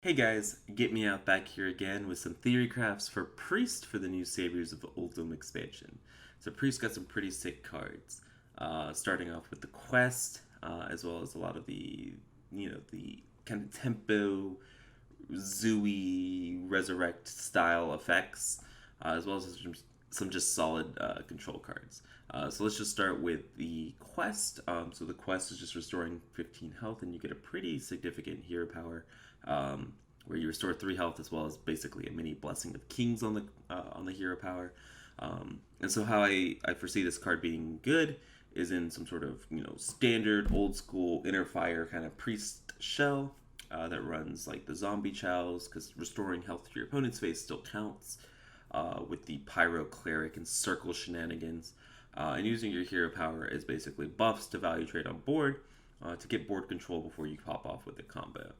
Hey guys, GetMeowth back here again with some Theorycrafts for Priest for the new Saviors of the Uldum expansion. So Priest got some pretty sick cards, starting off with the quest, as well as a lot of the kind of tempo, zooey, resurrect style effects, as well as some just solid control cards. So let's just start with the quest. So the quest is just restoring 15 health, and you get a pretty significant hero power, where you restore 3 health, as well as basically a mini blessing of kings on the hero power. And so how I foresee this card being good is in some sort of standard old school inner fire kind of priest shell. That runs like the zombie chows, because restoring health to your opponent's face still counts, with the pyro cleric and circle shenanigans, and using your hero power as basically buffs to value trade on board, to get board control before you pop off with a combo.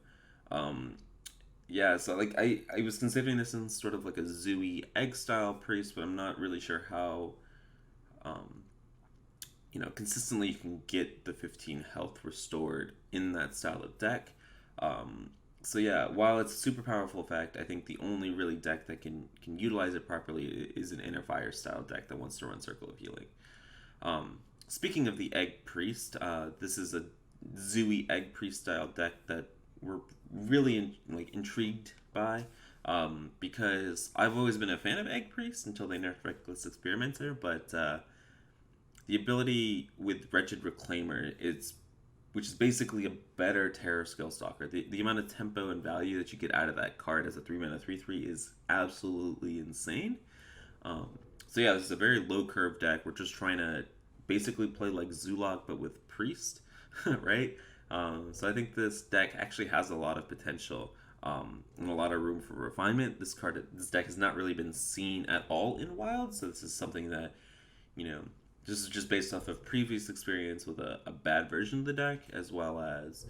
Yeah, so like I was considering this in sort of like a zooey egg style priest, but I'm not really sure how um, consistently you can get the 15 health restored in that style of deck. So yeah, while it's a super powerful effect, I think the only really deck that can utilize it properly is an inner fire style deck that wants to run Circle of Healing. Speaking of the Egg Priest, this is a zooey Egg Priest style deck that we're really intrigued by, because I've always been a fan of Egg Priest until they nerfed Reckless Experimenter, but the ability with Wretched Reclaimer is, which is basically a better Terror Skill Stalker. The amount of tempo and value that you get out of that card as a 3-mana 3/3 is absolutely insane. So yeah, this is a very low curve deck. We're just trying to basically play like Zulok but with Priest, right? So I think this deck actually has a lot of potential, and a lot of room for refinement. This deck has not really been seen at all in Wild, so this is something that this is just based off of previous experience with a bad version of the deck, as well as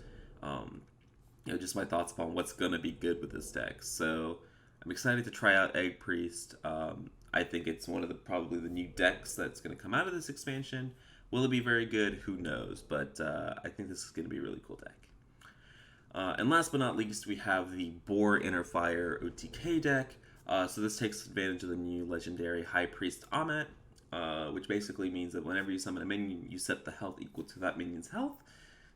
just my thoughts upon what's gonna be good with this deck. So I'm excited to try out Egg Priest. I think it's one of probably the new decks that's gonna come out of this expansion. Will it be very good? Who knows? But I think this is gonna be a really cool deck. And last but not least, we have the Boar Inner Fire OTK deck. So this takes advantage of the new legendary High Priest Amet, which basically means that whenever you summon a minion, you set the health equal to that minion's health.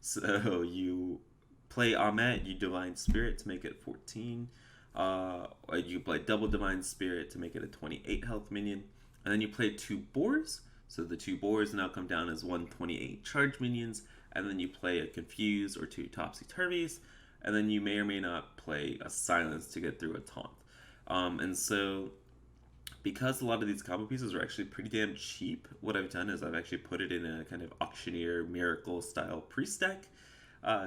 So you play Amet, you Divine Spirit to make it 14. You play double Divine Spirit to make it a 28 health minion. And then you play 2 Boars. So the 2 Boars now come down as 128 charge minions. And then you play a Confuse or 2 Topsy Turvies. And then you may or may not play a Silence to get through a Taunt. And so, because a lot of these combo pieces are actually pretty damn cheap, what I've done is I've actually put it in a kind of auctioneer miracle style priest deck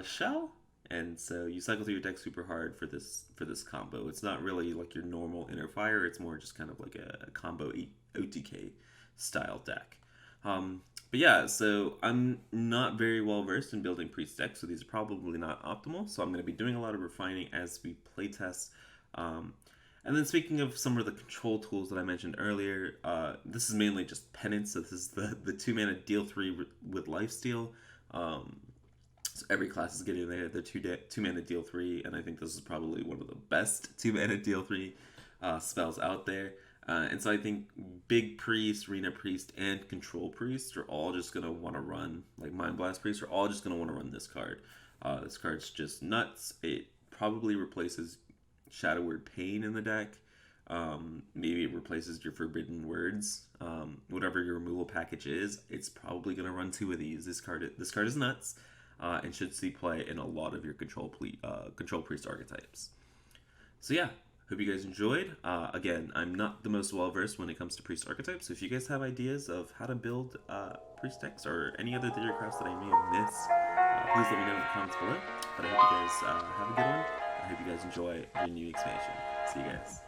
shell, and so you cycle through your deck super hard for this combo. It's not really like your normal inner fire; it's more just kind of like a combo OTK style deck. But yeah, so I'm not very well versed in building priest decks, so these are probably not optimal. So I'm going to be doing a lot of refining as we playtest. And then speaking of some of the control tools that I mentioned earlier, this is mainly just penance. So this is the 2-mana deal 3 with lifesteal. So every class is getting their 2-mana deal 3, and I think this is probably one of the best 2-mana deal 3 spells out there. And so I think Big Priest, Arena Priest, and Control Priest are all just going to want to run, like Mind Blast Priest, are all just going to want to run this card. This card's just nuts. It probably replaces Shadow Word Pain in the deck. Maybe it replaces your Forbidden Words. Whatever your removal package is, it's probably going to run 2 of these. This card is nuts, and should see play in a lot of your Control Priest archetypes. So yeah, hope you guys enjoyed. Again, I'm not the most well versed when it comes to Priest archetypes, so if you guys have ideas of how to build Priest decks or any other Theorycrafts that I may have missed, please let me know in the comments below. But I hope you guys have a good one. I hope you guys enjoy your new expansion. See you guys.